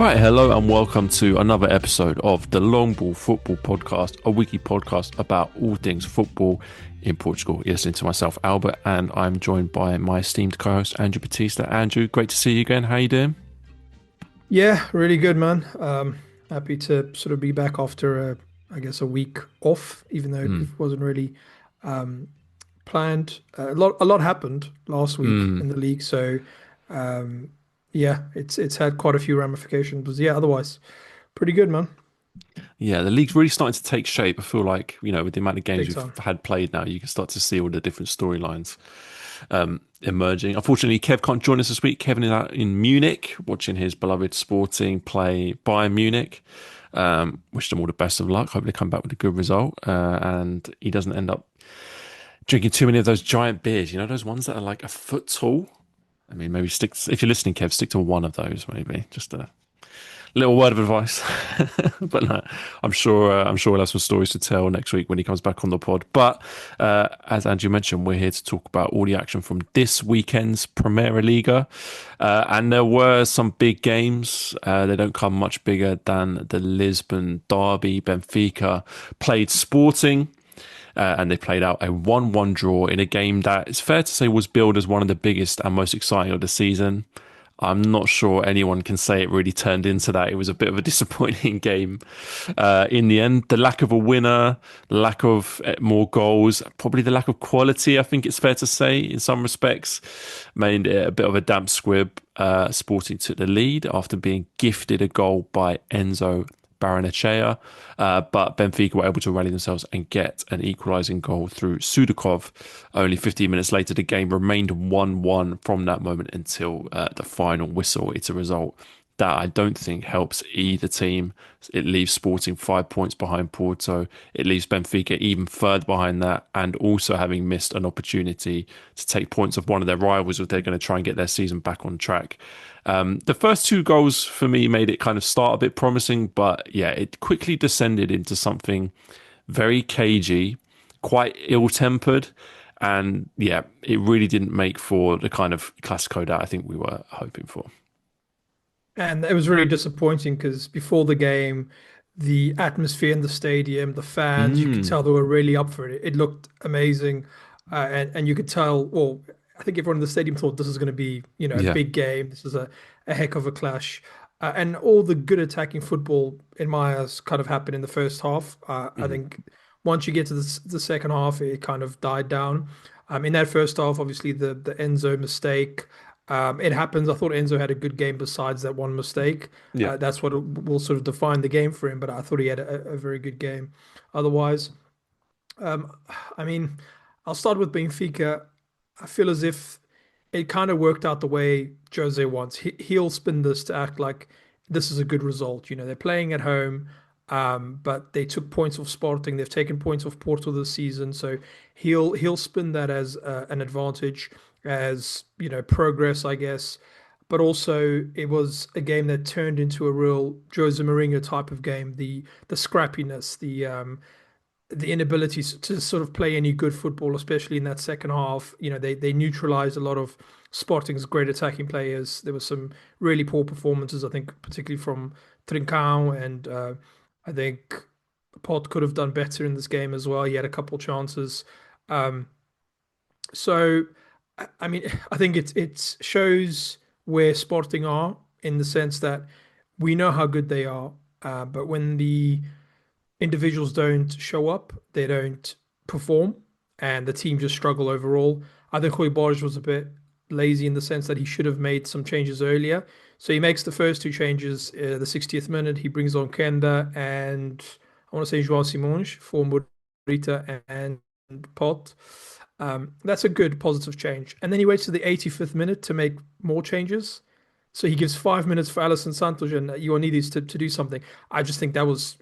Right, hello and welcome to another episode of the Ball Futebol Podcast, a weekly podcast about all things football in Portugal. You're listening to myself, Albert, and I'm joined by my esteemed co-host, Andrew Batista. Andrew, great to see you again. How you doing? Yeah, really good, man. Happy to sort of be back after a week off, even though it wasn't really um, planned. A lot happened last week in the league, so um, yeah, it's had quite a few ramifications. But yeah, otherwise, pretty good, man. Yeah, the league's really starting to take shape. I feel like, with the amount of games Big we've time. had played now, you can start to see all the different storylines emerging. Unfortunately, Kev can't join us this week. Kevin is out in Munich watching his beloved Sporting play Bayern Munich. Wish them all the best of luck. Hope they come back with a good result. And he doesn't end up drinking too many of those giant beers. You know, those ones that are like a foot tall. I mean, maybe if you're listening, Kev, stick to one of those, maybe. Just a little word of advice. But no, I'm sure we'll have some stories to tell next week when he comes back on the pod. But as Andrew mentioned, we're here to talk about all the action from this weekend's Primeira Liga. And there were some big games. They don't come much bigger than the Lisbon derby. Benfica played Sporting. And they played out a 1-1 draw in a game that it's fair to say was billed as one of the biggest and most exciting of the season. I'm not sure anyone can say it really turned into that. It was a bit of a disappointing game in the end. The lack of a winner, lack of more goals, probably the lack of quality, I think it's fair to say, in some respects, made it a bit of a damp squib. Sporting took the lead after being gifted a goal by Enzo Baranechea, but Benfica were able to rally themselves and get an equalising goal through Sudakov. Only 15 minutes later, the game remained 1-1 from that moment until the final whistle. It's a result that I don't think helps either team. It leaves Sporting 5 points behind Porto. It leaves Benfica even further behind that, and also having missed an opportunity to take points of one of their rivals if they're going to try and get their season back on track. The first two goals for me made it kind of start a bit promising, but yeah, it quickly descended into something very cagey, quite ill-tempered, and yeah, it really didn't make for the kind of Classico that I think we were hoping for. And it was really disappointing because before the game, the atmosphere in the stadium, the fans, you could Mm, tell they were really up for it. It looked amazing. And you could tell, well, I think everyone in the stadium thought this is going to be, a yeah. big game. This is a heck of a clash. And all the good attacking football, in my eyes, kind of happened in the first half. I Mhm. think once you get to the second half, it kind of died down. In that first half, obviously the Enzo mistake. It happens. I thought Enzo had a good game besides that one mistake. Yeah. That's what will sort of define the game for him. But I thought he had a very good game. Otherwise, um, I mean, I'll start with Benfica. I feel as if it kind of worked out the way Jose wants. He'll spin this to act like this is a good result. They're playing at home, but they took points off Sporting. They've taken points off Porto this season, so he'll spin that as an advantage, as progress, I guess. But also, it was a game that turned into a real Jose Mourinho type of game. The scrappiness, the inability to sort of play any good football, especially in that second half. They neutralized a lot of Sporting's great attacking players. There were some really poor performances, I think, particularly from Trincão, and I think Pot could have done better in this game as well. He had a couple chances. Um, so, I mean, I think it shows where Sporting are in the sense that we know how good they are, but when the individuals don't show up, they don't perform, and the team just struggle overall. I think Rui Borges was a bit lazy in the sense that he should have made some changes earlier. So he makes the first two changes, the 60th minute. He brings on Kenda and I want to say João Simões for Morita and Pot. That's a good positive change. And then he waits to the 85th minute to make more changes. So he gives 5 minutes for Alisson Santos and Ioannidis to do something. I just think that was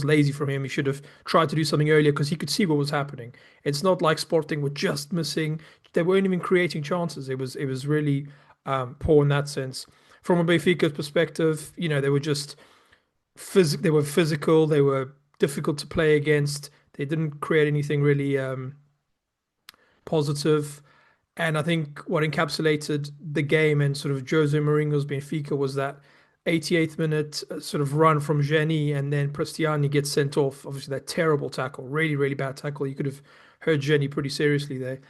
lazy from him. He should have tried to do something earlier because he could see what was happening. It's not like Sporting were just missing. They weren't even creating chances. It was really poor in that sense. From a Benfica perspective, they were just they were physical. They were difficult to play against. They didn't create anything really positive. And I think what encapsulated the game and sort of Jose Mourinho's Benfica was that 88th minute sort of run from Jenny, and then Prestiani gets sent off. Obviously, that terrible tackle, really, really bad tackle. You could have hurt Jenny pretty seriously there.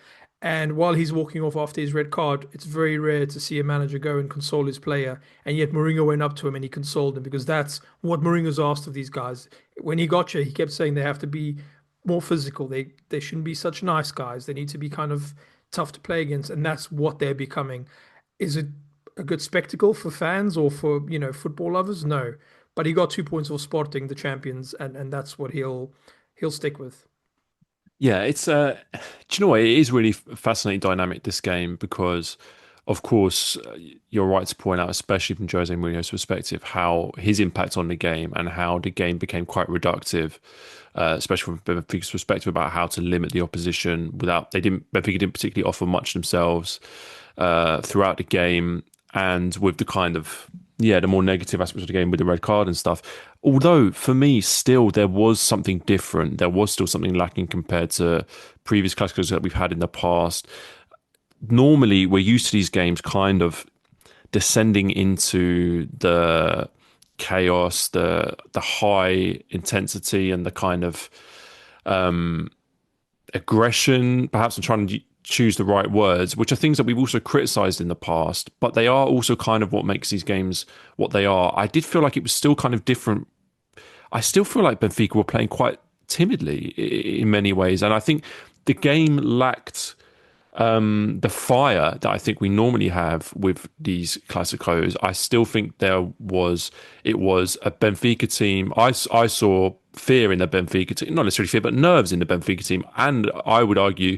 And while he's walking off after his red card, it's very rare to see a manager go and console his player. And yet Mourinho went up to him and he consoled him because that's what Mourinho's asked of these guys. When he got you, he kept saying they have to be more physical. They shouldn't be such nice guys. They need to be kind of tough to play against, and that's what they're becoming. Is it a good spectacle for fans or for, football lovers? No. But he got 2 points for Sporting, the champions, and that's what he'll stick with. Yeah, it's do you know what? It is really fascinating dynamic this game because, of course, you're right to point out, especially from Jose Mourinho's perspective, how his impact on the game and how the game became quite reductive, especially from Benfica's perspective about how to limit the opposition without Benfica didn't particularly offer much themselves throughout the game, and with the kind of the more negative aspects of the game with the red card and stuff. Although for me, still there was something different. There was still something lacking compared to previous classicals that we've had in the past. Normally, we're used to these games kind of descending into the chaos, the high intensity, and the kind of aggression. Perhaps I'm trying to choose the right words, which are things that we've also criticised in the past, but they are also kind of what makes these games what they are. I did feel like it was still kind of different. I still feel like Benfica were playing quite timidly in many ways, and I think the game lacked the fire that I think we normally have with these Clásicos. I still think it was a Benfica team. I saw fear in the Benfica team, not necessarily fear, but nerves in the Benfica team, and I would argue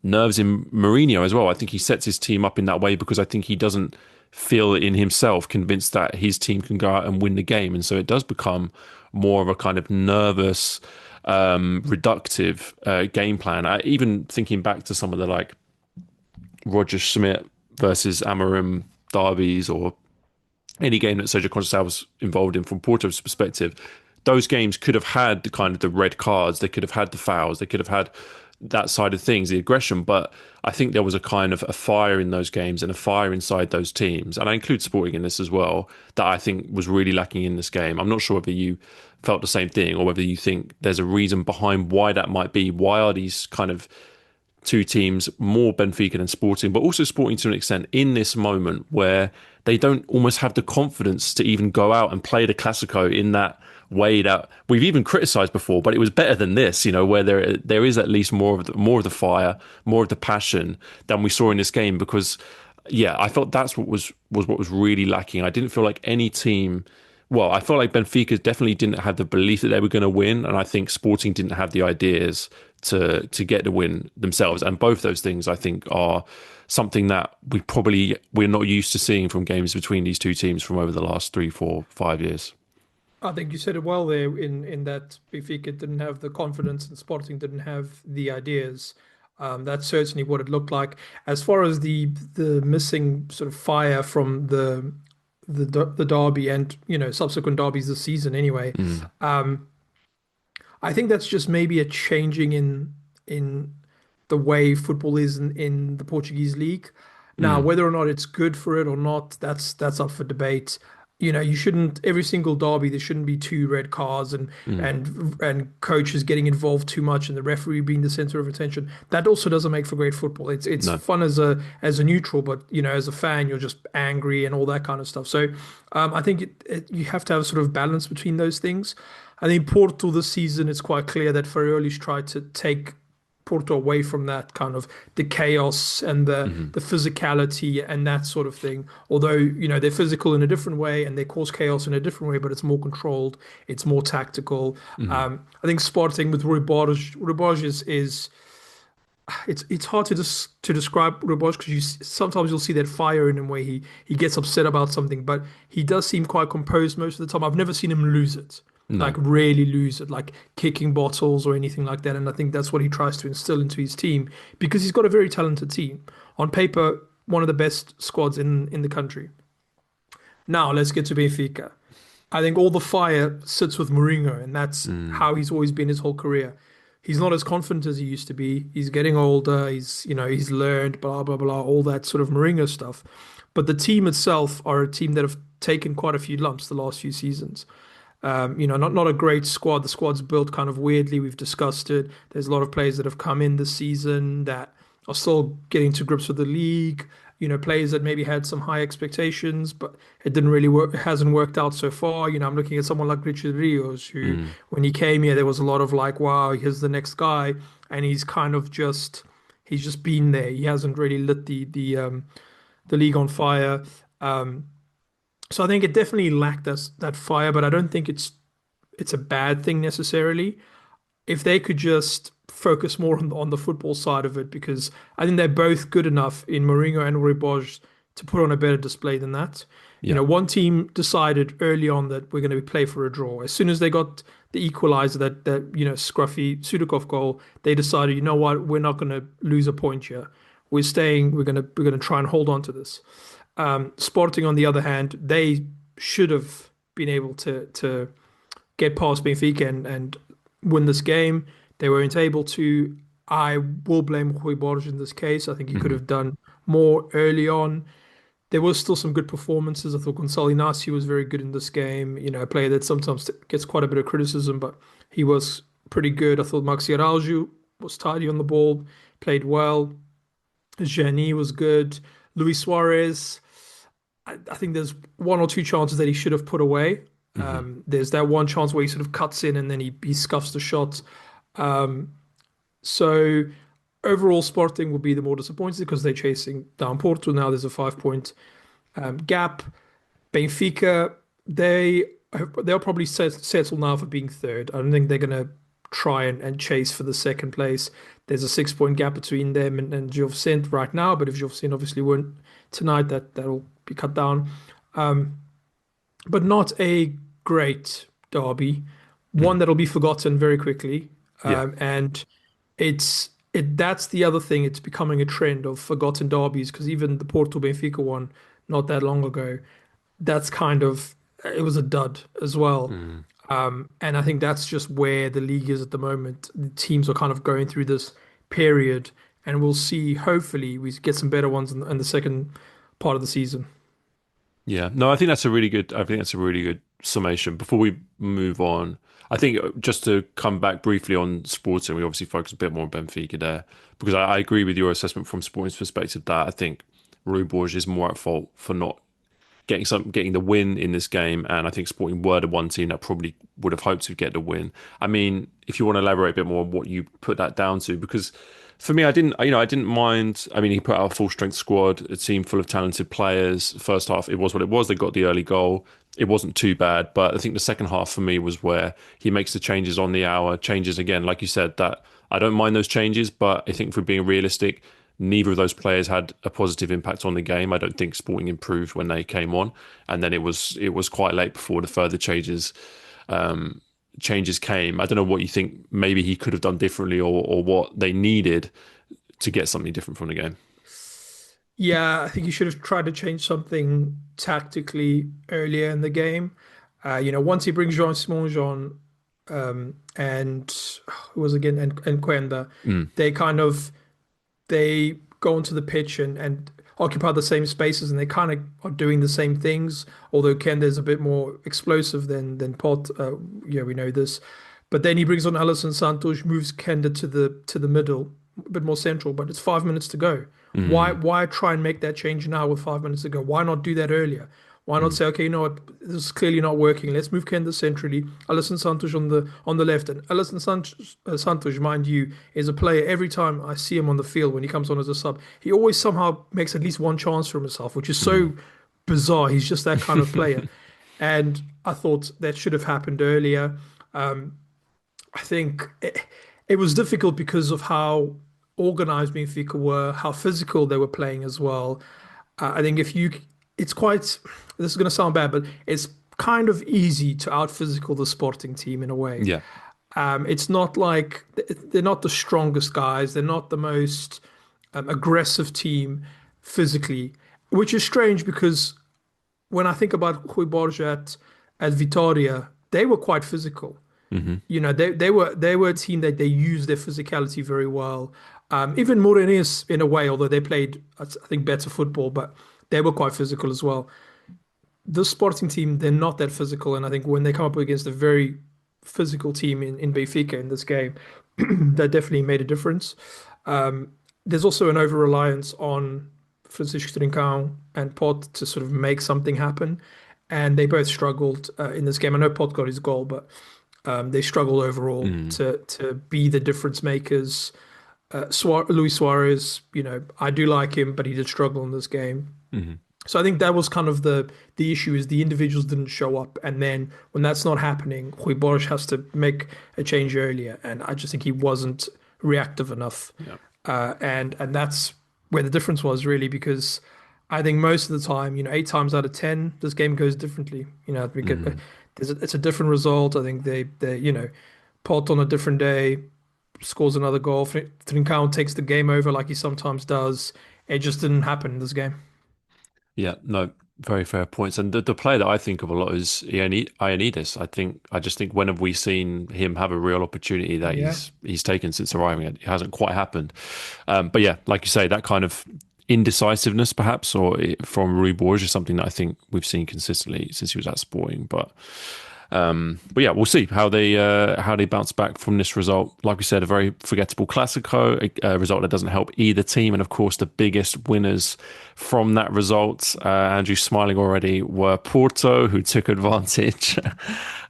nerves in Mourinho as well. I think he sets his team up in that way because I think he doesn't feel in himself convinced that his team can go out and win the game. And so it does become more of a kind of nervous, reductive game plan. Even thinking back to some of the like Roger Schmidt versus Amorim derbies or any game that Sergio Conceição was involved in from Porto's perspective, those games could have had the kind of the red cards, they could have had the fouls, they could have had that side of things, the aggression. But I think there was a kind of a fire in those games and a fire inside those teams, and I include Sporting in this as well, that I think was really lacking in this game. I'm not sure whether you felt the same thing or whether you think there's a reason behind why that might be. Why are these kind of two teams, more Benfica than Sporting, but also Sporting to an extent, in this moment where they don't almost have the confidence to even go out and play the Clásico in that way that we've even criticised before, but it was better than this, where there is at least more of the fire, more of the passion than we saw in this game. Because, I felt that's what was what was really lacking. I didn't feel like any team. Well, I felt like Benfica definitely didn't have the belief that they were going to win, and I think Sporting didn't have the ideas to get the win themselves. And both those things, I think, are something that we're not used to seeing from games between these two teams from over the last 3, 4, 5 years. I think you said it well there in that Benfica didn't have the confidence and Sporting didn't have the ideas. That's certainly what it looked like. As far as the missing sort of fire from the derby and subsequent derbies this season anyway, I think that's just maybe a changing in the way football is in the Portuguese league. Now, Mm, whether or not it's good for it or not, that's up for debate. You shouldn't every single derby there shouldn't be two red cards and mm, coaches getting involved too much and the referee being the center of attention. That also doesn't make for great football. It's no. fun as a neutral, but as a fan you're just angry and all that kind of stuff. So I think you have to have a sort of balance between those things. I think Porto this season it's quite clear that Ferriolis tried to take Porto away from that kind of the chaos and the physicality and that sort of thing. Although, they're physical in a different way and they cause chaos in a different way, but it's more controlled, it's more tactical. Hmm. I think Sporting with Rui Borges is it's hard to describe Rui Borges because sometimes you'll see that fire in him where he gets upset about something, but he does seem quite composed most of the time. I've never seen him lose it like No. really lose it, like kicking bottles or anything like that. And I think that's what he tries to instill into his team because he's got a very talented team. On paper, one of the best squads in the country. Now let's get to Benfica. I think all the fire sits with Mourinho, and that's Mm, how he's always been his whole career. He's not as confident as he used to be. He's getting older. He's learned blah blah blah all that sort of Mourinho stuff. But the team itself are a team that have taken quite a few lumps the last few seasons. Not a great squad. The squad's built kind of weirdly. We've discussed it. There's a lot of players that have come in this season that are still getting to grips with the league. Players that maybe had some high expectations, but it didn't really work. It hasn't worked out so far. I'm looking at someone like Richard Rios, who, Mm. when he came here, there was a lot of like, wow, here's the next guy, and he's just been there. He hasn't really lit the league on fire. Um, so I think it definitely lacked that fire, but I don't think it's a bad thing necessarily. If they could just focus more on the football side of it, because I think they're both good enough in Mourinho and Rui Borges to put on a better display than that. Yeah. One team decided early on that we're going to play for a draw. As soon as they got the equalizer, that scruffy Sudakov goal, they decided, you know what, we're not going to lose a point here. We're staying. We're gonna try and hold on to this. Sporting, on the other hand, they should have been able to get past Benfica and win this game. They weren't able to. I will blame Rui Borges in this case. I think he could Mhm. have done more early on. There was still some good performances. I thought Gonçalo Inácio was very good in this game. A player that sometimes gets quite a bit of criticism, but he was pretty good. I thought Maxi Araujo was tidy on the ball, played well. Gianni was good. Luis Suarez, I think there's one or two chances that he should have put away. Mhm. There's that one chance where he sort of cuts in and then he scuffs the shot. Um, so overall, Sporting will be the more disappointed because they're chasing down Porto. Now there's a 5 point gap. Benfica, they'll probably settle now for being third. I don't think they're going to try and chase for the second place. There's a 6 point gap between them and Gil Vicente right now, but if Gil Vicente obviously won tonight, that'll be cut down. Um, but not a great derby, one Mm. that'll be forgotten very quickly. Yeah. And that's the other thing. It's becoming a trend of forgotten derbies because even the Porto Benfica one not that long ago, that's kind of it was a dud as well. Mm. And I think that's just where the league is at the moment. The teams are kind of going through this period, and we'll see. Hopefully, we get some better ones in the second part of the season. Yeah. No, I think that's a really good. I think that's a really good summation. Before we move on, I think just to come back briefly on Sporting, we obviously focus a bit more on Benfica there because I agree with your assessment from Sporting's perspective that I think Rui Borges is more at fault for not getting the win in this game, and I think Sporting were the one team that probably would have hoped to get the win. I mean, if you want to elaborate a bit more on what you put that down to, because for me, I didn't mind. I mean, he put out a full strength squad, a team full of talented players. First half, it was what it was. They got the early goal. It wasn't too bad, but I think the second half for me was where he makes the changes on the hour, changes again, like you said, that I don't mind those changes, but I think for being realistic, neither of those players had a positive impact on the game. I don't think Sporting improved when they came on, and then it was quite late before the further changes came. I don't know what you think maybe he could have done differently or what they needed to get something different from the game. Yeah, I think you should have tried to change something tactically earlier in the game. Once he brings Jean-Simon Jean and who was again and Quenda, Mm, they kind of they go onto the pitch and occupy the same spaces and they kind of are doing the same things. Although Kenda is a bit more explosive than Pot. Yeah, we know this. But then he brings on Alisson Santos, moves Kenda to the middle, a bit more central. But it's 5 minutes to go. Why mm, why try and make that change now with 5 minutes to go? Why not do that earlier? Why not mm, say, okay, you know what, this is clearly not working. Let's move Kenda centrally. Alisson Santos on the left, and Santos, mind you, is a player. Every time I see him on the field when he comes on as a sub, he always somehow makes at least one chance for himself, which is so mm. bizarre. He's just that kind of player, and I thought that should have happened earlier. I think it was difficult because of how organized Benfica were, how physical they were playing as well. I think it's quite, this is going to sound bad, but it's kind of easy to out physical the Sporting team in a way. Yeah. It's not like they're not the strongest guys, they're not the most aggressive team physically, which is strange because when I think about Rui Borges at Vitória, they were quite physical. Hmm. They were a team that they used their physicality very well. Even Moreirense in a way, although they played I think better football, but they were quite physical as well. this Sporting team, they're not that physical, and I think when they come up against a very physical team in Benfica in this game, that definitely made a difference. Um, there's also an over-reliance on Francisco Trincão and Pot to sort of make something happen, and they both struggled in this game. I know Pot got his goal, but they struggled overall Mm, to be the difference makers. Luis Suarez, I do like him, but he did struggle in this game. mhm. So I think that was kind of the issue is the individuals didn't show up, and then when that's not happening, Rui Borges has to make a change earlier, and I just think he wasn't reactive enough, Yeah. and that's where the difference was really because I think most of the time, 8 times out of 10, this game goes differently. We get Mm. it's a different result. I think they Porto on a different day scores another goal. Trincão takes the game over like he sometimes does. It just didn't happen in this game. Yeah, no, very fair points. And the player that I think of a lot is Ioannidis. I just think when have we seen him have a real opportunity that Yeah. he's taken since arriving? It hasn't quite happened. But yeah, like you say, that kind of indecisiveness, perhaps, from Rui Borges is something that I think we've seen consistently since he was at Sporting. But yeah, we'll see how they bounce back from this result. Like we said, a very forgettable Classico, a result that doesn't help either team, and of course, the biggest winners from that result, Andrew smiling already, were Porto, who took advantage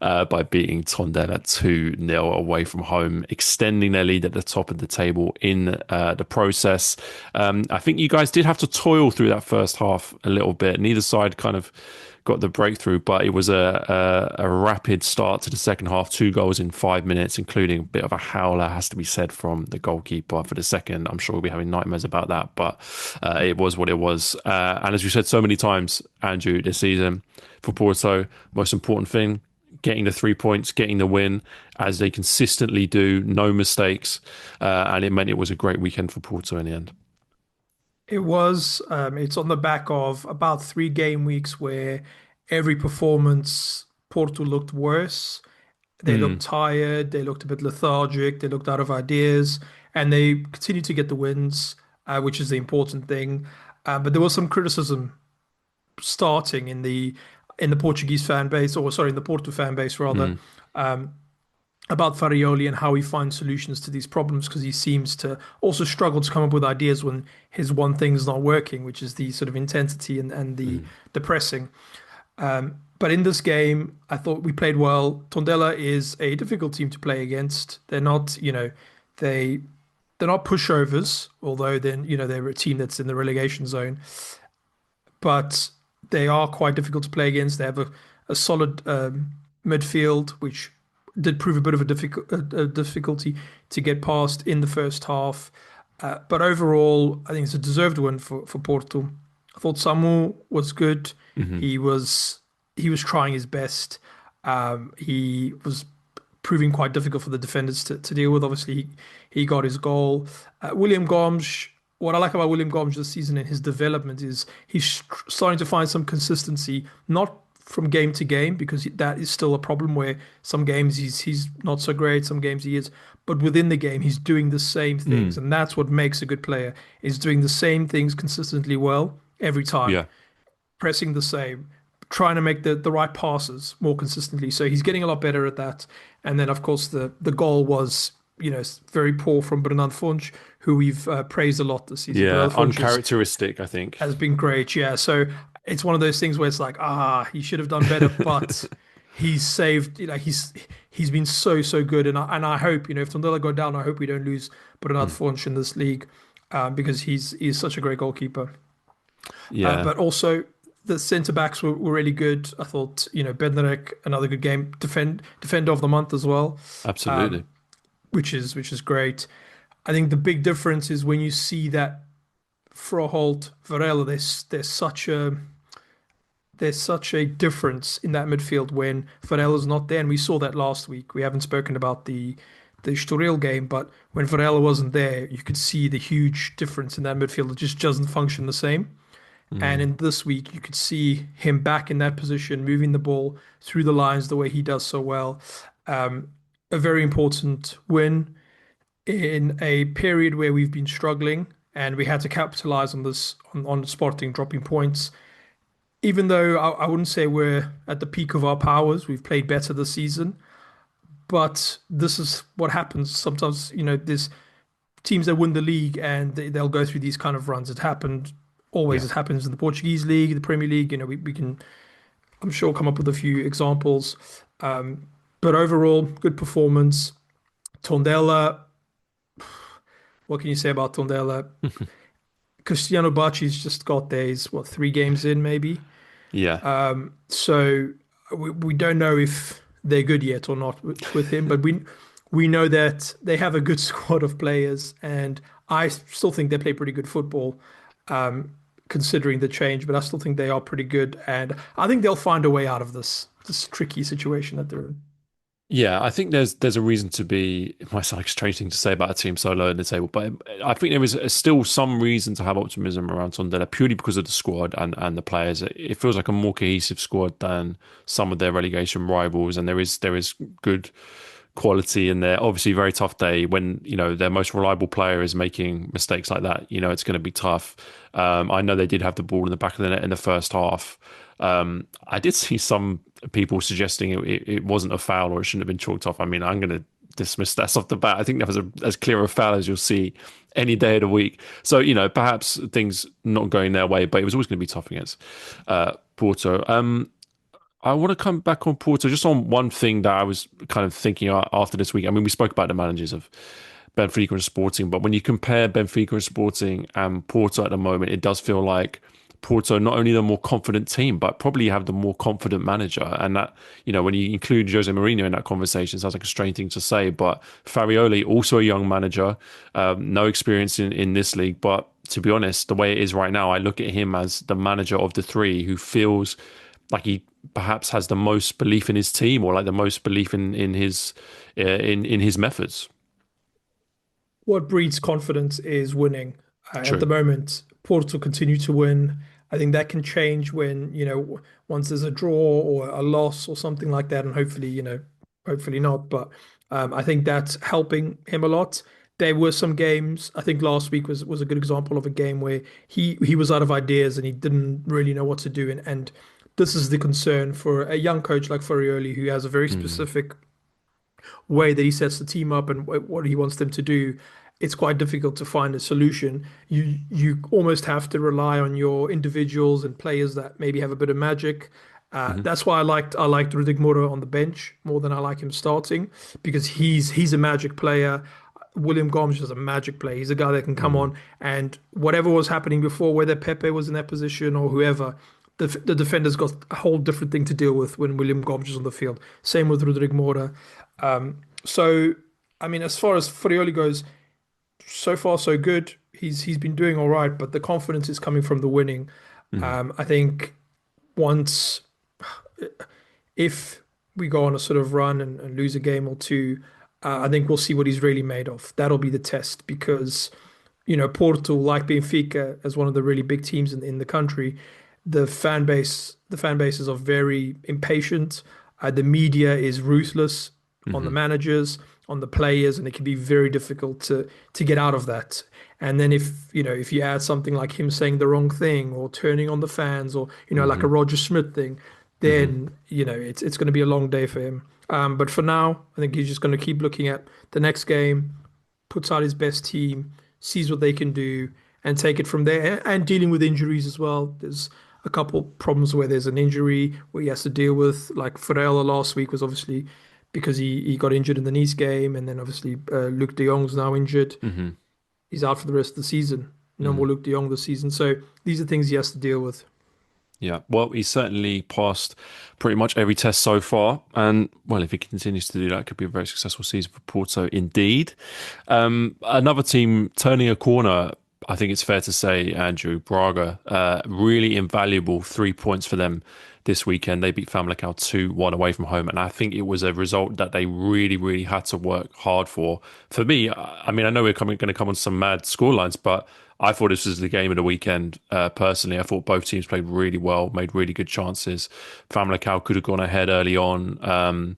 by beating Tondela 2-0 away from home, extending their lead at the top of the table in the process. I think you guys did have to toil through that first half a little bit. Neither side kind of got the breakthrough, but it was a rapid start to the second half. 2 goals in 5 minutes, including a bit of a howler, has to be said, from the goalkeeper for the second. I'm sure we'll be having nightmares about that, but it was what it was. And as we said so many times, Andrew, this season for Porto, most important thing, getting the 3 points, getting the win, as they consistently do, no mistakes. And it meant it was a great weekend for Porto in the end. It was. It's on the back of about 3 game weeks where every performance Porto looked worse. They looked Mm, tired. They looked a bit lethargic. They looked out of ideas, and they continued to get the wins, which is the important thing. But there was some criticism starting in the Portuguese fan base, or sorry, in the Porto fan base rather, mm, um, about Farioli and how he finds solutions to these problems because he seems to also struggle to come up with ideas when his one thing's not working, which is the sort of intensity and mm. the pressing. But in this game, I thought we played well. Tondela is a difficult team to play against. They're not, they they're not pushovers, although then they're a team that's in the relegation zone. But they are quite difficult to play against. They have a solid midfield, which did prove a bit of a difficulty to get past in the first half. But overall, I think it's a deserved win for Porto. I thought Samu was good. Mhm. He was trying his best. He was proving quite difficult for the defenders to deal with. Obviously, he got his goal. William Gomes, what I like about William Gomes this season and his development is he's starting to find some consistency, not from game to game, because that is still a problem where some games he's not so great, some games he is, but within the game he's doing the same things, Mm. and that's what makes a good player, is doing the same things consistently well every time, Yeah. pressing the same, trying to make the right passes more consistently. So he's getting a lot better at that. And then, of course, the goal was, very poor from Bernard Funch, who we've praised a lot this season. Yeah. Bernard Funch Uncharacteristic, I think. has been great. Yeah. So it's one of those things where it's like, he should have done better, but he's saved, he's been so good. And I hope, if Tondela go down, I hope we don't lose Bernard Mm. Funch in this league, because he's such a great goalkeeper. Yeah. But also the centre backs were really good. I thought, Bednarek, another good game, defender of the month as well, Absolutely. which is great. I think the big difference is when you see that Froholt, Varela, there's such a difference in that midfield when Varela's not there, and we saw that last week. We haven't spoken about the Estoril game, but when Varela wasn't there, you could see the huge difference in that midfield. It just doesn't function the same. And Mm. in this week, you could see him back in that position, moving the ball through the lines the way he does so well. A very important win in a period where we've been struggling, and we had to capitalize on this on Sporting dropping points. even though I wouldn't say we're at the peak of our powers, we've played better this season. But this is what happens sometimes. There's teams that win the league and they'll go through these kind of runs. It happened always. Yeah. It happens in the Portuguese league, the Premier League. We can, I'm sure, come up with a few examples. But overall, good performance. Tondela, what can you say about Tondela? Cristiano Bacci's just got days, what, 3 games in maybe? Yeah. So we don't know if they're good yet or not with him, but we know that they have a good squad of players, and I still think they play pretty good football, considering the change. But I still think they are pretty good, and I think they'll find a way out of this tricky situation that they're in. Yeah, I think there's a reason to be. It might sound like a strange thing to say about a team so low in the table, but I think there is still some reason to have optimism around Tondela purely because of the squad and the players. It feels like a more cohesive squad than some of their relegation rivals, and there is good quality in there. Obviously, very tough day when their most reliable player is making mistakes like that. It's going to be tough. I know they did have the ball in the back of the net in the first half. I did see some people suggesting it wasn't a foul or it shouldn't have been chalked off. I mean, I'm going to dismiss that off the bat. I think that was as clear a foul as you'll see any day of the week. So, perhaps things not going their way, but it was always going to be tough against Porto. I want to come back on Porto just on one thing that I was kind of thinking after this week. I mean, we spoke about the managers of Benfica and Sporting, but when you compare Benfica and Sporting and Porto at the moment, it does feel like Porto not only the more confident team, but probably have the more confident manager. And that, when you include Jose Mourinho in that conversation, sounds like a strange thing to say, but Farioli, also a young manager, no experience in this league. But to be honest, the way it is right now, I look at him as the manager of the three who feels like he perhaps has the most belief in his team, or like the most belief in his methods. What breeds confidence is winning. At the True. moment, Porto continue to win. I think that can change when, once there's a draw or a loss or something like that, and hopefully not. But I think that's helping him a lot. There were some games, I think last week was a good example of a game where he was out of ideas and he didn't really know what to do. And this is the concern for a young coach like Farioli, who has a very Mm. specific way that he sets the team up and what he wants them to do. It's quite difficult to find a solution. You almost have to rely on your individuals and players that maybe have a bit of magic. Mhm. That's why I liked Rudig Moura on the bench more than I like him starting, because he's a magic player. William Gomes is a magic player. He's a guy that can come Mm. on, and whatever was happening before, whether Pepe was in that position or whoever, the defenders got a whole different thing to deal with when William Gomes is on the field. Same with Rodrigo Moura. So, I mean, as far as Farioli goes, so far so good. He's been doing all right, but the confidence is coming from the winning. Mhm. I think once if we go on a sort of run and lose a game or two, I think we'll see what he's really made of. That'll be the test because, Porto, like Benfica, as one of the really big teams in the country, the fan bases are very impatient. The media is ruthless on the Mhm. managers, on the players, and it can be very difficult to get out of that. And then if you add something like him saying the wrong thing or turning on the fans or like a Mhm. Roger Schmidt thing, Mhm. then it's going to be a long day for him. But for now, I think he's just going to keep looking at the next game, puts out his best team, sees what they can do, and take it from there. And dealing with injuries as well. There's a couple problems where there's an injury where he has to deal with. Like Ferreira last week was obviously because he got injured in the Nice game, and then obviously Luke De Jong's now injured. Mhm. He's out for the rest of the season. No more Mhm. Luke De Jong this season. So these are things he has to deal with. Yeah, well, he's certainly passed pretty much every test so far, and well, if he continues to do that, it could be a very successful season for Porto indeed. Another team turning a corner, I think it's fair to say, Andrew, Braga, really invaluable 3 points for them this weekend. They beat Famalicão 2-1 away from home, and I think it was a result that they really, really had to work hard for. For me, I mean, I know we're going to come on some mad scorelines, but I thought this was the game of the weekend. Personally, I thought both teams played really well, made really good chances. Famalicão could have gone ahead early on.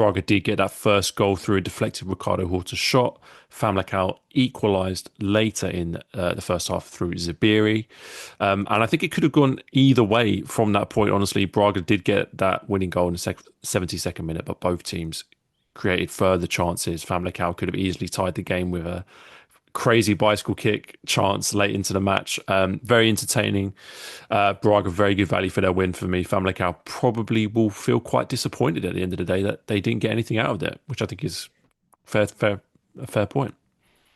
Braga did get that first goal through a deflected Ricardo Horta shot. Famalicão equalised later in the first half through Zubiri. And I think it could have gone either way from that point, honestly. Braga did get that winning goal in the 72nd minute, but both teams created further chances. Famalicão could have easily tied the game with a crazy bicycle kick chance late into the match. Very entertaining. Braga, very good value for their win for me. Famalicão probably will feel quite disappointed at the end of the day that they didn't get anything out of it, which I think is a fair point.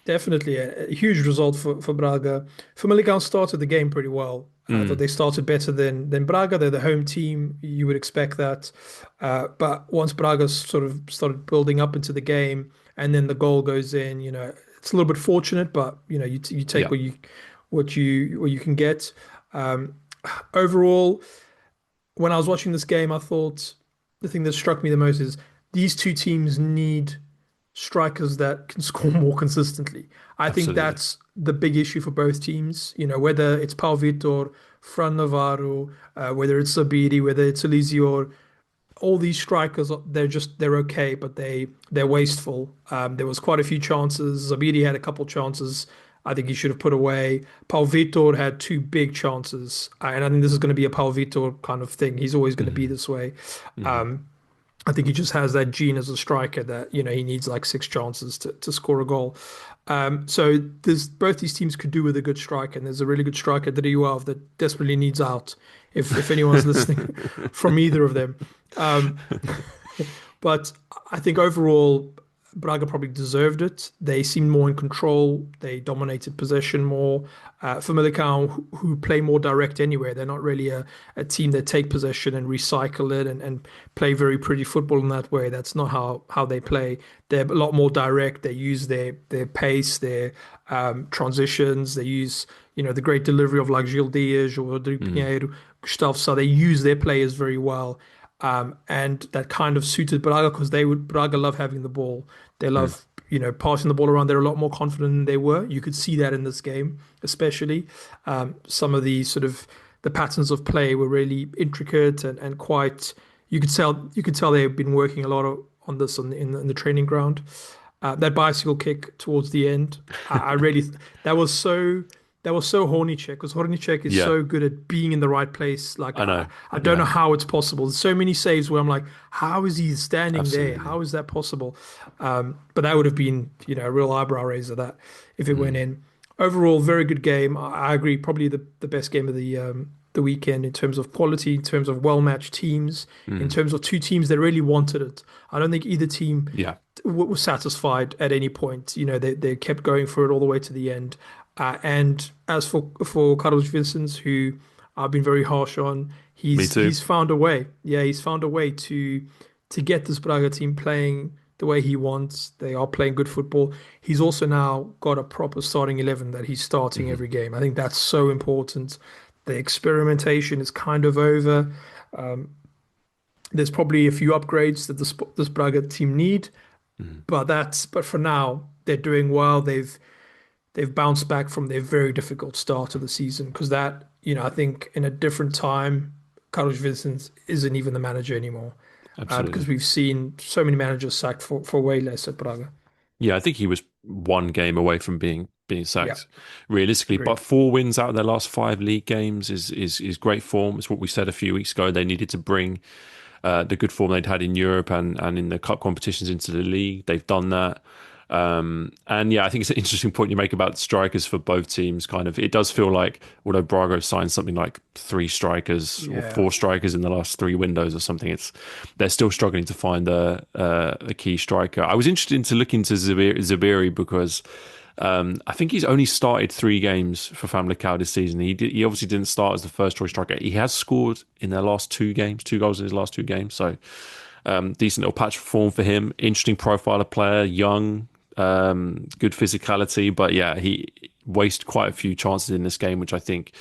Definitely a huge result for Braga. Famalicão started the game pretty well. I thought they started better than Braga. They're the home team. You would expect that. But once Braga sort of started building up into the game and then the goal goes in, it's a little bit fortunate, but you take Yeah, what you can get. Overall, when I was watching this game, I thought the thing that struck me the most is these two teams need strikers that can score more consistently. I think absolutely. that's the big issue for both teams. Whether it's Pau Vitor, Fran Navarro, whether it's Sabiri, whether it's Elisior, all these strikers, they're okay, but they're wasteful. There was quite a few chances. Zabiri had a couple chances. I think he should have put away. Pau Vitor had two big chances, and I think this is going to be a Pau Vitor kind of thing. He's always going to be Hmm. this way. Hmm. Um, I think he just has that gene as a striker that he needs like six chances to score a goal. So there's both these teams could do with a good striker, and there's a really good striker that you have that desperately needs out. If anyone's listening from either of them, um, but I think overall, Braga probably deserved it. They seemed more in control. They dominated possession more. Famalicão, who play more direct anyway, they're not really a team that take possession and recycle it and play very pretty football in that way. That's not how they play. They're a lot more direct. They use their pace, their transitions. They use, the great delivery of like Gil Dias or Rodrigo Hmm. Pinheiro, Gustavo. So they use their players very well. And that kind of suited Braga because Braga love having the ball. They Hmm. love, passing the ball around. They're a lot more confident than they were. You could see that in this game, especially. Some of the sort of the patterns of play were really intricate and quite. You could tell they've been working a lot on this in the training ground. That bicycle kick towards the end, I really that was so Hornicek because Hornicek is Yeah, so good at being in the right place. Like I know. I don't know Yeah, how it's possible. There's so many saves where I'm like, how is he standing there? absolutely. How is that possible? But that would have been a real eyebrow raiser that if it went Mm. in. Overall, very good game. I agree, probably the best game of the weekend in terms of quality, in terms of well-matched teams, in Mm. terms of two teams that really wanted it. I don't think either team Yeah. was satisfied at any point. They kept going for it all the way to the end. And as for Carlos Vincent, who I've been very harsh on, Me he's too. he's found a way. Yeah, he's found a way to get this Braga team playing the way he wants. They are playing good football. He's also now got a proper starting 11 that he's starting Hmm. every game. I think that's so important. The experimentation is kind of over. Um, there's probably a few upgrades that this Braga team need, Hmm. but for now they're doing well. They've bounced back from their very difficult start of the season because I think in a different time, Carlos Vincent isn't even the manager anymore because Absolutely. we've seen so many managers sacked for way less at Braga. Yeah, I think he was one game away from being Yeah, sacked, realistically. But agreed. 4 wins out of their last 5 league games is great form. It's what we said a few weeks ago. They needed to bring the good form they'd had in Europe and in the cup competitions into the league. They've done that. And yeah, I think it's an interesting point you make about strikers for both teams. Kind of, it does feel like although Braga signed something like 3 strikers or Yeah. 4 strikers in the last 3 windows or something, they're still struggling to find a key striker. I was interested to look into Zabiri because I think he's only started 3 games for Famalicão this season. He obviously didn't start as the first choice striker. He has scored in their last 2 games, 2 goals in his last 2 games. So decent little patch of form for him. Interesting profile of player, young, good physicality. But yeah, he wasted quite a few chances in this game, which I think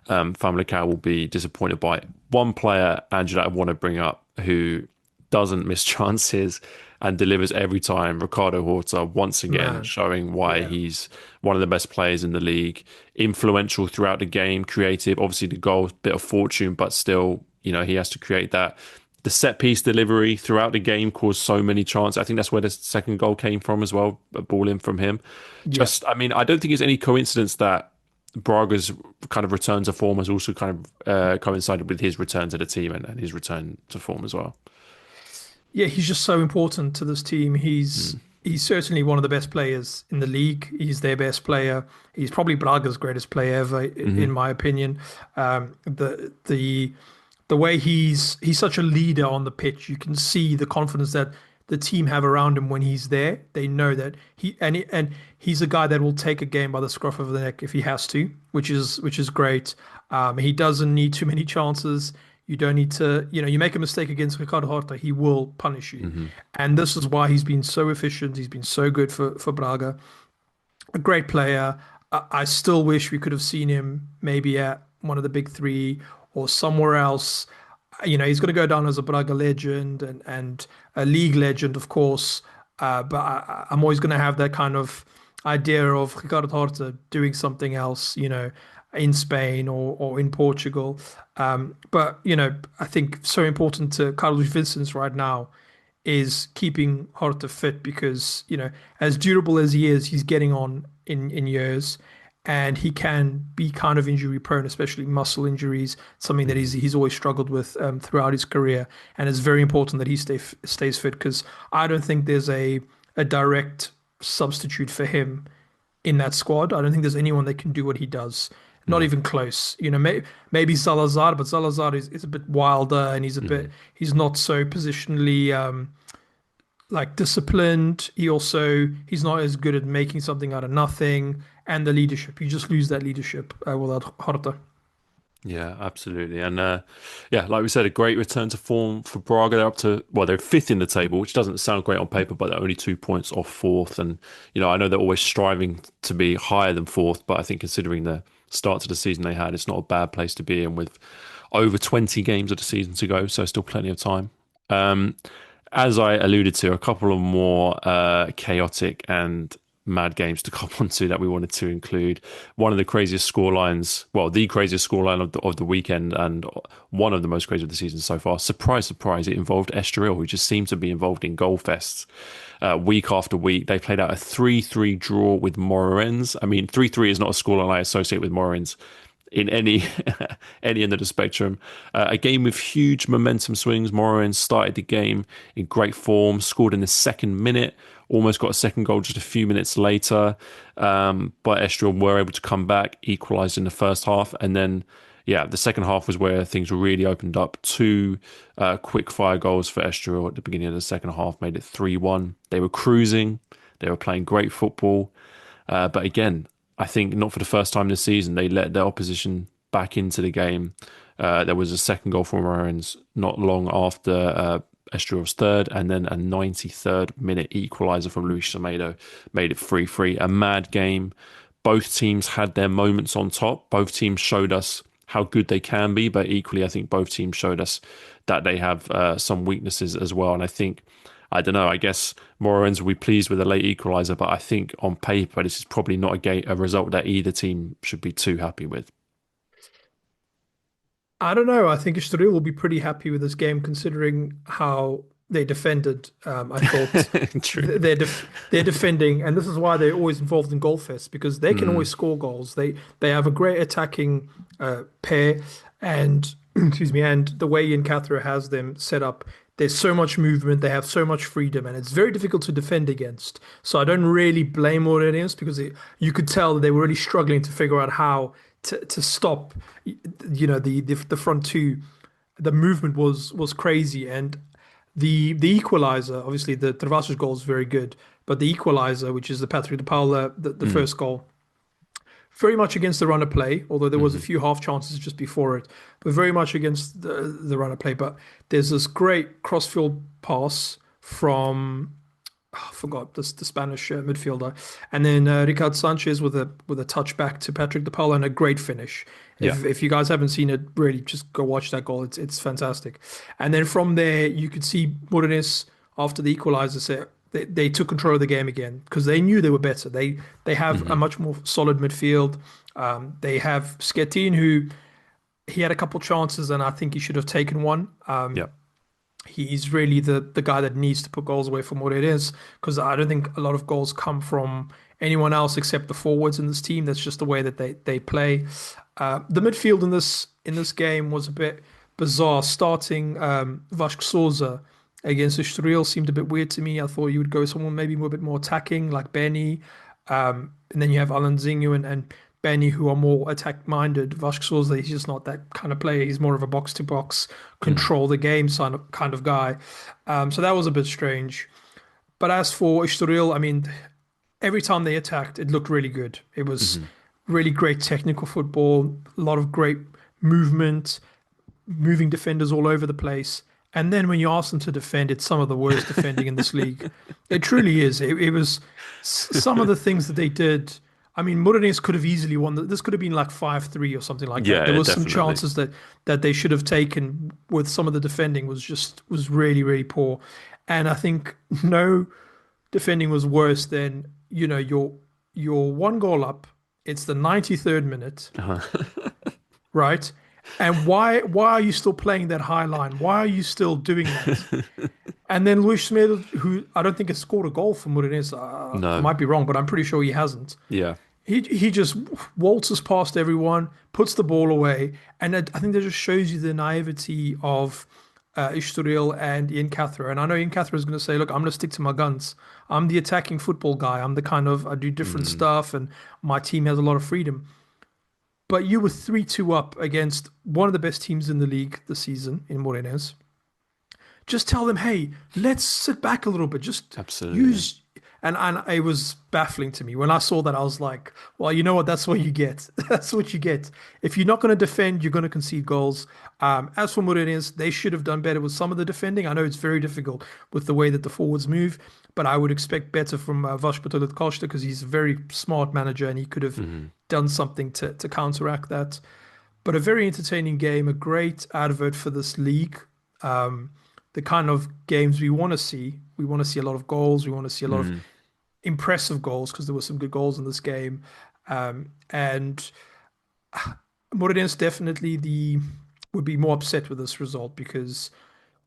Famalicão will be disappointed by. One player, Angela, I want to bring up who doesn't miss chances and delivers every time. Ricardo Horta, once again, Man. showing why Yeah. he's one of the best players in the league. Influential throughout the game, creative. Obviously, the goal, bit of fortune, but still, he has to create that. the set piece delivery throughout the game caused so many chances. I think that's where the second goal came from as well, a ball in from him. Yeah. Just, I mean, I don't think it's any coincidence that Braga's kind of return to form has also kind of coincided with his return to the team and his return to form as well. Yeah, he's just so important to this team. He's certainly one of the best players in the league. He's their best player. He's probably Braga's greatest player ever, in Hmm. my opinion. The way he's such a leader on the pitch. You can see the confidence that the team have around him when he's there. They know that and he's a guy that will take a game by the scruff of the neck if he has to, which is great. He doesn't need too many chances. You don't need to, you make a mistake against Ricardo Horta, he will punish you. Hmm. And this is why he's been so efficient. He's been so good for Braga. A great player. I still wish we could have seen him maybe at one of the big three or somewhere else. He's going to go down as a Braga legend and a league legend, of course. But I'm always going to have that kind of idea of Ricardo Horta doing something else, in Spain or in Portugal. But I think so important to Carlos Vincent right now is keeping Horta fit because, as durable as he is, he's getting on in years and he can be kind of injury prone, especially muscle injuries, something that Hmm. he's always struggled with throughout his career. And it's very important that he stays fit because I don't think there's a direct substitute for him in that squad. I don't think there's anyone that can do what he does. Not No. even close. Maybe Salazar, but Salazar is a bit wilder and Hmm. he's not so positionally like disciplined. He's not as good at making something out of nothing and the leadership. You just lose that leadership without Horta. Yeah, absolutely. And yeah, like we said, a great return to form for Braga. They're up to, well, they're fifth in the table, which doesn't sound great on paper, but they're only 2 points off fourth. And, I know they're always striving to be higher than fourth, but I think considering the start to the season they had, it's not a bad place to be in with over 20 games of the season to go. So still plenty of time. Um, as I alluded to, a couple of more chaotic and mad games to come on to that we wanted to include. One of the craziest scorelines, well, the craziest scoreline of the weekend, and one of the most crazy of the season so far. Surprise, surprise! It involved Estoril, who just seemed to be involved in goal fests week after week. They played out a 3-3 draw with Moreirense. I mean, 3-3 is not a scoreline I associate with Moreirense in any any end of the spectrum. A game with huge momentum swings. Morin started the game in great form, scored in the second minute, almost got a second goal just a few minutes later. But Estoril were able to come back, equalised in the first half, and then yeah, the second half was where things really opened up. Two quick fire goals for Estoril at the beginning of the second half made it 3-1. They were cruising. They were playing great football. But again, I think not for the first time this season, they let their opposition back into the game. There was a second goal from Moreirense not long after Estoril's third, and then a 93rd minute equaliser from Luis Semedo made it 3-3. A mad game. Both teams had their moments on top. Both teams showed us how good they can be, but equally, I think both teams showed us that they have some weaknesses as well. And I don't know, I guess Moreirense will be pleased with a late equaliser, but I think on paper, this is probably not a result that either team should be too happy with. I don't know. I think Estoril will be pretty happy with this game considering how they defended. I thought True. they're defending, and this is why they're always involved in goal fests because they can always Mm, score goals. They have a great attacking pair, and excuse me, and the way Ian Cathro has them set up, there's so much movement. They have so much freedom, and it's very difficult to defend against. So I don't really blame Moreirense because you could tell that they were really struggling to figure out how to stop, the front two. The movement was crazy, and the equalizer, obviously the Travassos goal is very good, but the equalizer, which is the Patrick de Paula, the mm, first goal, very much against the runner play, although there was a mhm. few half chances just before it, but very much against the runner play. But there's this great crossfield pass from I forgot the Spanish midfielder, and then Ricard Sanchez with a touch back to Patrick de Paula and a great finish. Yeah. If you guys haven't seen it, really just go watch that goal. It's fantastic. And then from there, you could see Moreirense after the equalizer said they took control of the game again because they knew they were better. They have a Hmm. much more solid midfield. They have Schetin, who he had a couple chances and I think he should have taken one. Yeah. he's really the guy that needs to put goals away from what it is, because I don't think a lot of goals come from anyone else except the forwards in this team. That's just the way that they play. The midfield in this game was a bit bizarre. Starting Vasco Souza against Estoril seemed a bit weird to me. I thought you would go someone maybe a bit more attacking like Benny, and then you have Alanzinho and Benny, who are more attack minded. Vasco Souza, he's just not that kind of player. He's more of a box to box, Mm. control the game kind of guy. So that was a bit strange. But as for Estoril, I mean, every time they attacked, it looked really good. It was Hmm. really great technical football, a lot of great movement, moving defenders all over the place. And then when you ask them to defend, it's some of the worst defending in this league. It truly is. It was some of the things that they did. I mean, Moreirense could have easily won. This could have been like 5-3 or something like that. There Yeah, was some definitely. chances that they should have taken with some of the defending was really, really poor. And I think no defending was worse than, your one goal up. It's the 93rd minute, Uh-huh. right? And why are you still playing that high line? Why are you still doing that? And then Luis Smith, who I don't think has scored a goal for Moreirense, I No. might be wrong, but I'm pretty sure he hasn't. Yeah. He just waltzes past everyone, puts the ball away, and I think that just shows you the naivety of Estoril and Ian Cathro. And I know Ian Cathro is going to say, "Look, I'm going to stick to my guns. I'm the attacking football guy. I'm the kind of I do different Mm. stuff, and my team has a lot of freedom." But you were 3-2 up against one of the best teams in the league this season in Moreirense. Just tell them, hey, let's sit back a little bit. Just Absolutely. use. And it was baffling to me. When I saw that, I was like, well, you know what? That's what you get. That's what you get. If you're not going to defend, you're going to concede goals. As for Moreirense, they should have done better with some of the defending. I know it's very difficult with the way that the forwards move, but I would expect better from Vash Costa because he's a very smart manager and he could have Hmm. done something to counteract that. But a very entertaining game, a great advert for this league. Um, the kind of games we want to see. We want to see a lot of goals. We want to see a lot of Mm. impressive goals because there were some good goals in this game. And Moreirense definitely the would be more upset with this result because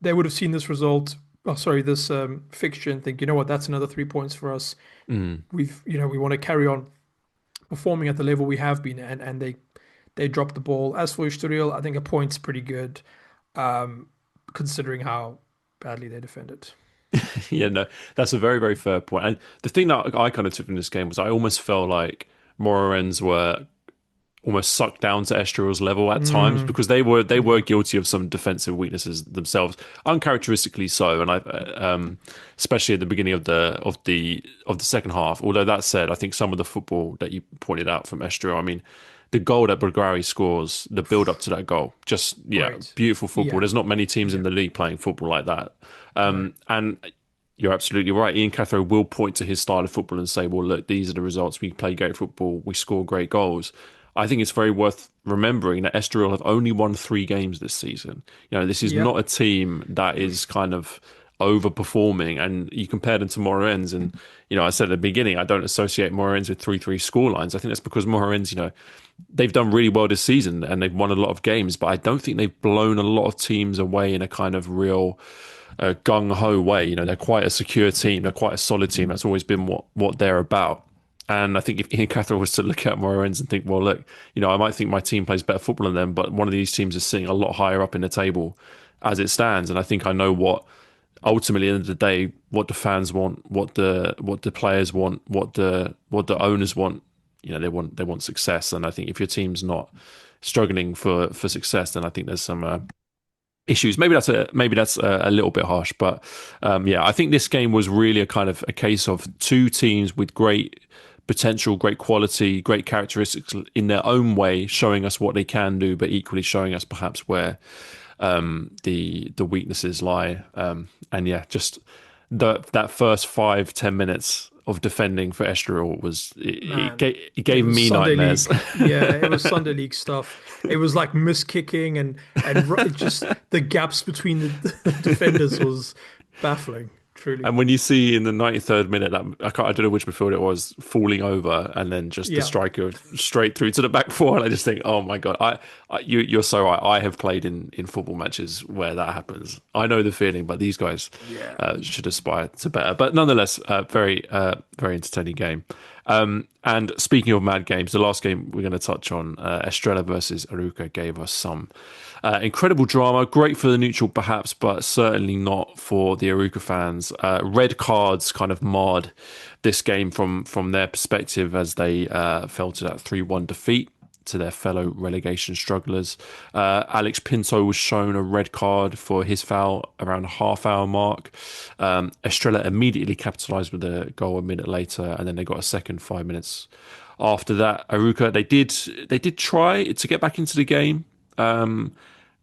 they would have seen this result. Oh, sorry, this fixture and think, you know what, that's another 3 points for us. Mm. We want to carry on performing at the level we have been, and they dropped the ball. As for Estoril, I think a point's pretty good, um, considering how badly they defended. Yeah, no, that's a very, very fair point. And the thing that I kind of took from this game was I almost felt like Moreirense were almost sucked down to Estoril's level at times Mm, because they were yeah, guilty of some defensive weaknesses themselves, uncharacteristically so. And especially at the beginning of the second half. Although that said, I think some of the football that you pointed out from Estoril, I mean, the goal that Bulgari scores, the build up to that goal, just yeah, great. beautiful football. Yeah, There's not many teams in yeah, the league playing football like that. right. And you're absolutely right. Ian Cathro will point to his style of football and say, well, look, these are the results. We play great football. We score great goals. I think it's very worth remembering that Estoril have only won 3 games this season. This is Yeah, not a team that is kind of overperforming. And you compare them to Moreirense, and I said at the beginning, I don't associate Moreirense with 3-3 scorelines. I think that's because Moreirense, they've done really well this season and they've won a lot of games, but I don't think they've blown a lot of teams away in a kind of real gung ho way. They're quite a secure team. They're quite a solid team. That's always been what they're about. And I think if Ian Cathro was to look at Moreirense and think, well, look, I might think my team plays better football than them, but one of these teams is sitting a lot higher up in the table as it stands. And I think I know what ultimately, at the end of the day, what the fans want, what the players want, what the owners want. They want success. And I think if your team's not struggling for success, then I think there's some issues. Maybe that's a little bit harsh, but yeah, I think this game was really a kind of a case of two teams with great potential, great quality, great characteristics in their own way, showing us what they can do, but equally showing us perhaps where the weaknesses lie. And yeah, just that first 5-10 minutes of defending for Estoril was man, it it gave was me Sunday nightmares. League. Yeah, it was Sunday League stuff. It was like miss kicking and it just the gaps between the defenders was baffling. truly. And when you see in the 93rd minute that I don't know which midfielder it was falling over, and then just the Yeah. striker straight through to the back four, and I just think, oh my god, you're so right. I have played in football matches where that happens. I know the feeling, but these guys Yeah. should aspire to better. But nonetheless, very entertaining game. And speaking of mad games, the last game we're going to touch on, Estrella versus Aruca, gave us some incredible drama. Great for the neutral, perhaps, but certainly not for the Aruca fans. Red cards kind of marred this game from their perspective as they fell to that 3-1 defeat to their fellow relegation strugglers. Alex Pinto was shown a red card for his foul around the half-hour mark. Estrella immediately capitalised with a goal a minute later, and then they got a second 5 minutes after that. Aruca, they did try to get back into the game.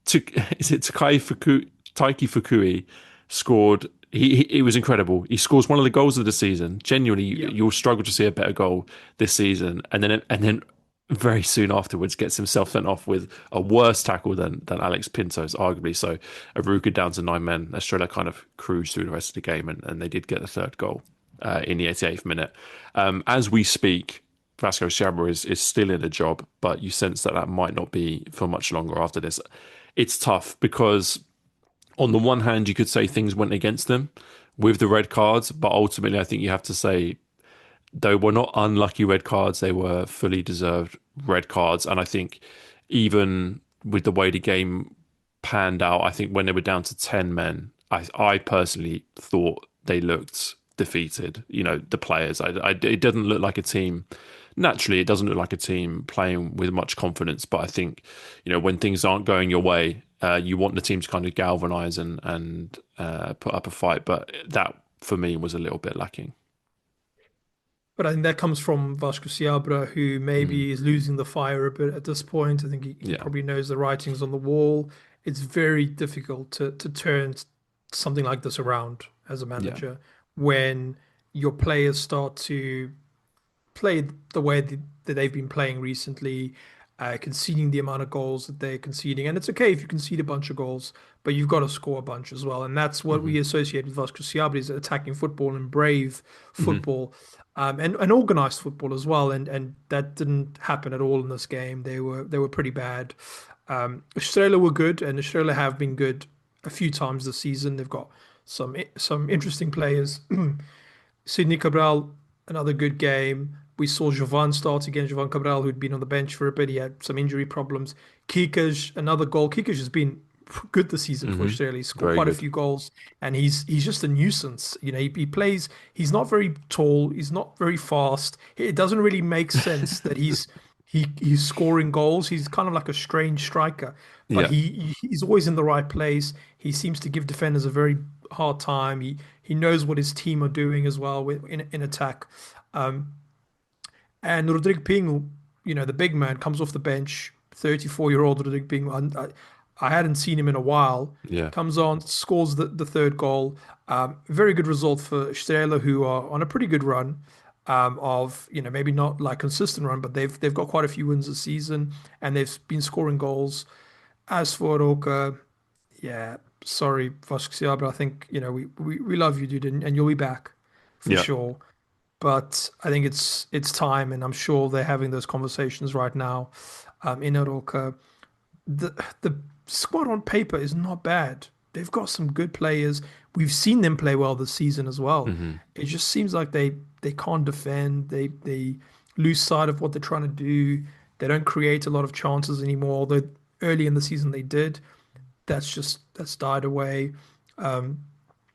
To, is it Taiki Fukui scored. He was incredible. He scores one of the goals of the season. Genuinely, Yeah. you'll struggle to see a better goal this season, and then very soon afterwards gets himself sent off with a worse tackle than Alex Pinto's, arguably. So Aruca down to 9 men. Estrella kind of cruised through the rest of the game, and they did get the third goal in the 88th minute. As we speak, Vasco Sciabra is still in a job, but you sense that might not be for much longer after this. It's tough because on the one hand, you could say things went against them with the red cards, but ultimately, I think you have to say they were not unlucky red cards. They were fully deserved red cards. And I think even with the way the game panned out, I think when they were down to 10 men, I personally thought they looked defeated. The players. It doesn't look like a team. Naturally, it doesn't look like a team playing with much confidence. But I think, when things aren't going your way, you want the team to kind of galvanise and put up a fight. But that, for me, was a little bit lacking. But I think that comes from Vasco Seabra, who Mm, maybe is losing the fire a bit at this point. I think he yeah, probably knows the writings on the wall. It's very difficult to turn something like this around as a yeah. manager when your players start to play the way that they've been playing recently, conceding the amount of goals that they're conceding. And it's okay if you concede a bunch of goals, but you've got to score a bunch as well. And that's what Hmm. we associate with Vasco Seabra is attacking football and brave Hmm. football, and organized football as well. And that didn't happen at all in this game. They were pretty bad. Estrela were good, and Estrela have been good a few times this season. They've got some interesting players. Sidney Cabral, another good game. We saw Jovan start again. Jovan Cabral, who'd been on the bench for a bit, he had some injury problems. Kikaj, another goal. Kikaj has been good this season for Hmm. Australia. He's scored Very quite a good. few goals, and he's just a nuisance. He plays. He's not very tall. He's not very fast. It doesn't really make sense that he's scoring goals. He's kind of like a strange striker, but Yeah, he's always in the right place. He seems to give defenders a very hard time. He knows what his team are doing as well in attack. Um, and Rodrigo Pinho, the big man, comes off the bench. 34-year-old Rodrigo Pinho. I hadn't seen him in a while. yeah, Comes on, scores the third goal. Very good result for Estrela, who are on a pretty good run. Of maybe not like consistent run, but they've got quite a few wins this season, and they've been scoring goals. As for Roca, yeah, sorry, Vasco Seabra. I think we love you, dude, and you'll be back for yeah, sure. But I think it's time, and I'm sure they're having those conversations right now in Aroca. The squad on paper is not bad. They've got some good players. We've seen them play well this season as well. hmm It just seems like they can't defend. They lose sight of what they're trying to do. They don't create a lot of chances anymore. Although early in the season they did. That's died away. Um,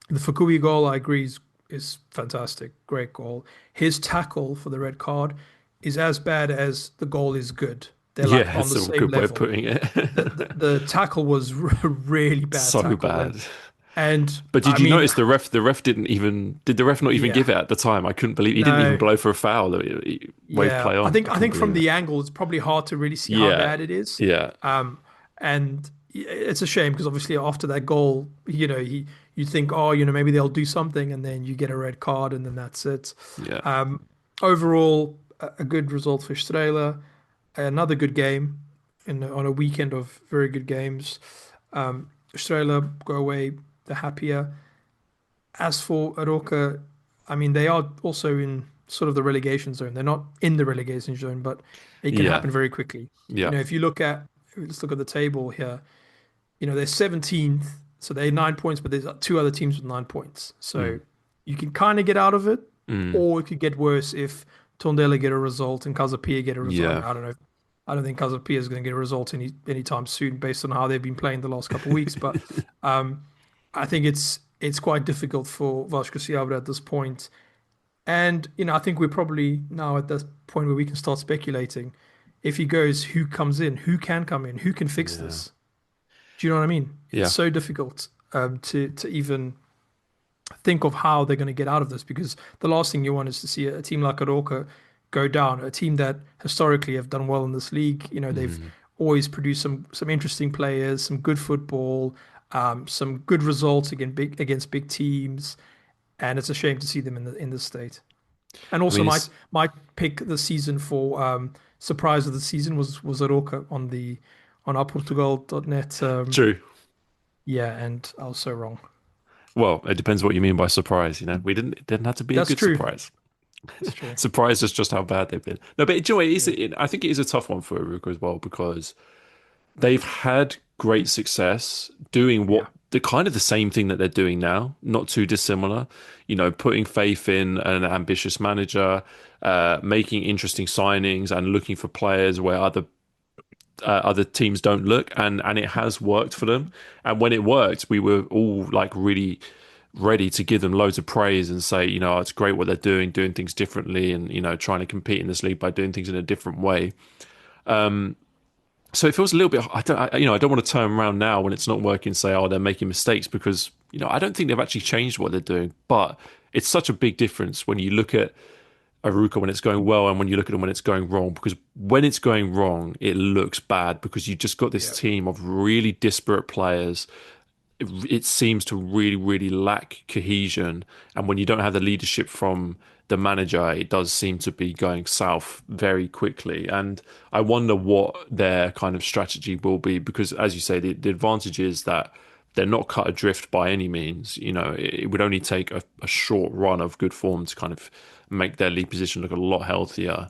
the Fukui goal, I agree, is fantastic. Great goal. His tackle for the red card is as bad as the goal is good. They're like yeah. on It's the a same good way of level. putting it. The tackle was really bad So tackle, bad. and But I did you mean, notice the ref didn't even did the ref not even yeah, give it at the time? I couldn't believe he didn't even no, blow for a foul. He waved yeah. play I on. think I I couldn't think from believe it. the angle, it's probably hard to really see how Yeah, bad it is. yeah, Um, and it's a shame because obviously after that goal, you think, oh, maybe they'll do something, and then you get a red card, and then that's it. yeah, Um, Overall, a good result for Estrela. Another good game on a weekend of very good games. Estrela go away the happier. as for Aroca, I mean, they are also in sort of the relegation zone. They're not in the relegation zone, but it can Yeah, happen very quickly. yeah, If you look at, let's look at the table here. They're 17th, so they're 9 points, but there's two other teams with 9 points. mm, So you can kind of get out of it, mm, or it could get worse if Tondela get a result and Casapia get a result. I yeah, mean, I don't know. I don't think Casapia is going to get a result anytime soon based on how they've been playing the last couple of weeks. But um, I think it's quite difficult for Vasco Seabra at this point. And I think we're probably now at the point where we can start speculating. If he goes, who comes in? Who can come in? Who can fix yeah, this? Do you know what I mean? It's yeah. so difficult to even think of how they're going to get out of this because the last thing you want is to see a team like Aroca go down, a team that historically have done well in this league. They've Mm. always produced some interesting players, some good football, some good results against big teams, and it's a shame to see them in this state. And I also, mean, my pick this season for surprise of the season was Aroca on our Portugal.net. true. Yeah, and I was so wrong. Well, it depends what you mean by surprise. We didn't. It didn't have to be a That's good true. surprise. That's true. Surprise is just how bad they've been. No, but do you know, Yeah. I think it is a tough one for Aruka as well because they've had great success doing Yeah. the kind of the same thing that they're doing now, not too dissimilar. Putting faith in an ambitious manager, making interesting signings, and looking for players where other teams don't look, and it has worked for them. And when it worked, we were all like really ready to give them loads of praise and say, "Oh, it's great what they're doing things differently, and trying to compete in this league by doing things in a different way." So it feels a little bit. I don't want to turn around now when it's not working and say, "Oh, they're making mistakes," because I don't think they've actually changed what they're doing. But it's such a big difference when you look at Aruka when it's going well and when you look at them when it's going wrong. Because when it's going wrong, it looks bad because you just got this Yeah. team of really disparate players. It seems to really, really lack cohesion. And when you don't have the leadership from the manager, it does seem to be going south very quickly. And I wonder what their kind of strategy will be because, as you say, the advantage is that they're not cut adrift by any means. It would only take a short run of good form to kind of make their league position look a lot healthier.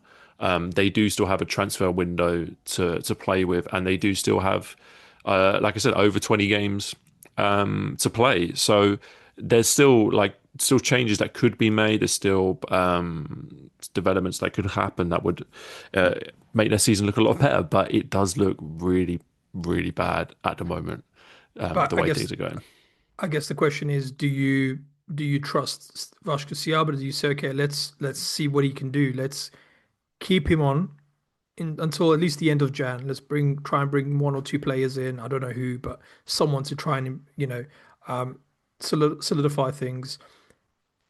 They do still have a transfer window to play with, and they do still have, like I said, over 20 games to play. So there's still changes that could be made. There's still developments that could happen that would make their season look a lot better. But it does look really, really bad at the moment. But The way things are going. I guess the question is, do you trust Vasco Seabra? Do you say, okay, let's see what he can do. Let's keep him on until at least the end of Jan. Let's try and bring one or two players in. I don't know who, but someone to try and um, solidify things.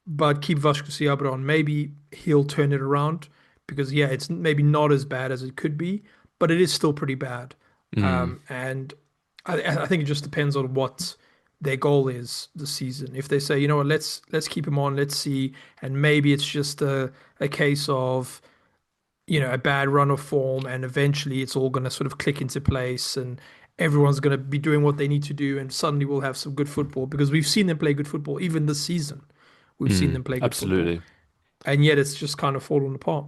But keep Vasco Seabra on. Maybe he'll turn it around because yeah, it's maybe not as bad as it could be, but it is still pretty bad. Mm, And I think it just depends on what their goal is this season. If they say, you know what, let's keep him on, let's see, and maybe it's just a case of a bad run of form, and eventually it's all going to sort of click into place, and everyone's going to be doing what they need to do, and suddenly we'll have some good football because we've seen them play good football even this season. We've seen them play good football, absolutely. and yet it's just kind of fallen apart.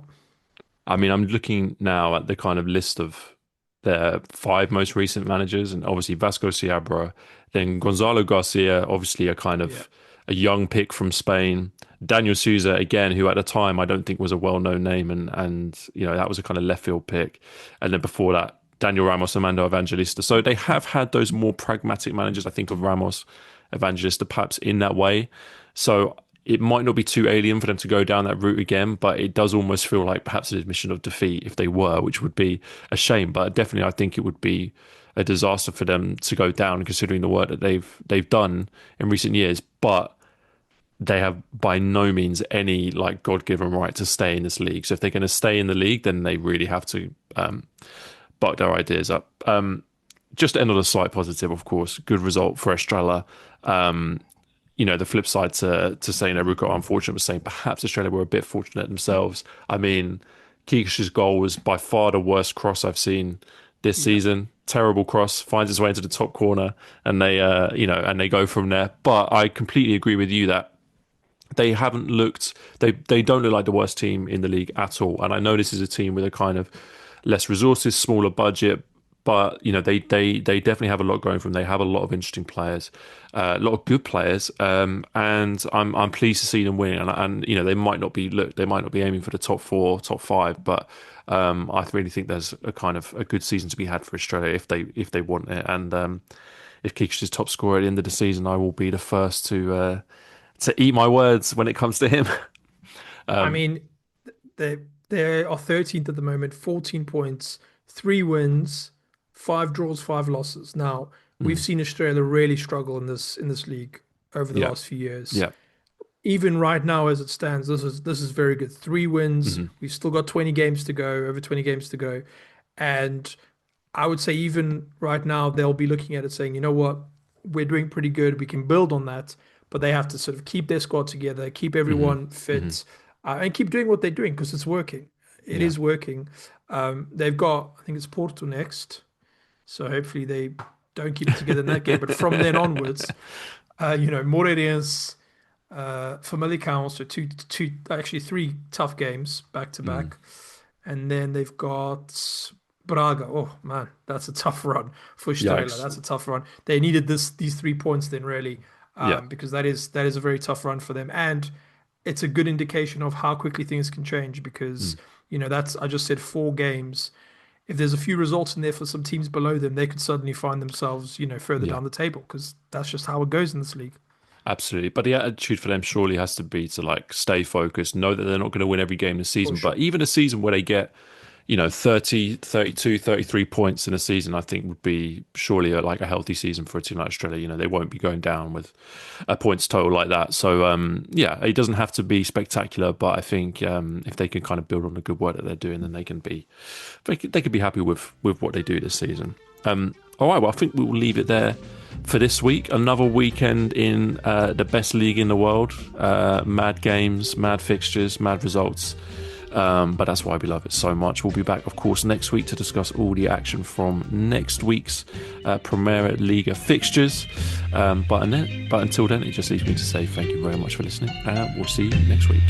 I mean, I'm looking now at the kind of list of their five most recent managers, and obviously Vasco Seabra, then Gonzalo Garcia, obviously a kind Yeah, of a young pick from Spain, Daniel Souza again, who at the time I don't think was a well-known name, and that was a kind of left field pick, and then before that Daniel Ramos and Mando Evangelista. So they have had those more pragmatic managers. I think of Ramos, Evangelista, perhaps in that way. So it might not be too alien for them to go down that route again, but it does almost feel like perhaps an admission of defeat if they were, which would be a shame. But definitely, I think it would be a disaster for them to go down, considering the work that they've done in recent years. But they have by no means any like God-given right to stay in this league. So if they're going to stay in the league, then they really have to buck their ideas up. Just to end on a slight positive, of course, good result for Estrella. The flip side to saying Eruka are unfortunate was saying perhaps Australia were a bit fortunate themselves. I mean, Kikish's goal was by far the worst cross I've seen this yeah, season. Terrible cross, finds its way into the top corner, and they go from there. But I completely agree with you that they haven't looked. They don't look like the worst team in the league at all. And I know this is a team with a kind of less resources, smaller budget, but they definitely have a lot going for them. They have a lot of interesting players, a lot of good players, and I'm pleased to see them win. And they might not be aiming for the top four, top five, but I really think there's a kind of a good season to be had for Australia if they want it. And if Kikic is top scorer at the end of the season, I will be the first to eat my words when it comes to him. I mean, they they are 13th at the moment, 14 points, 3 wins, 5 draws, 5 losses. Now, we've seen Australia really struggle in this league over the Yeah, last few years. yeah, Even right now, as it stands, this is very good. 3 wins. We've still got 20 games to go, over 20 games to go, and I would say even right now they'll be looking at it saying, you know what, we're doing pretty good. We can build on that, but they have to sort of keep their squad together, keep everyone fit, and keep doing what they're doing because it's working. It yeah, is working. They've got, I think it's Porto next, so hopefully they don't keep it together in that game. But from then onwards, Moreirense, Famalicão, so actually 3 tough games back to back, and then they've got Braga. Oh man, that's a tough run for Australia. yikes, That's a tough run. They needed these 3 points then really, yeah, because that is a very tough run for them, and it's a good indication of how quickly things can change because that's I just said 4 games. If there's a few results in there for some teams below them, they could suddenly find themselves, further yeah. down the table because that's just how it goes in this league. Absolutely. But the attitude for them surely has to be to like stay focused, know that they're not going to win every game this For season. But sure. even a season where they get, 30, 32, 33 points in a season, I think would be surely like a healthy season for a team like Australia. They won't be going down with a points total like that. So, yeah, it doesn't have to be spectacular, but I think if they can kind of build on the good work that they're doing, then they can be happy with what they do this season. All right, well, I think we will leave it there for this week. Another weekend in the best league in the world. Mad games, mad fixtures, mad results. But that's why we love it so much. We'll be back, of course, next week to discuss all the action from next week's Primeira Liga fixtures. But until then, it just leaves me to say thank you very much for listening, and we'll see you next week.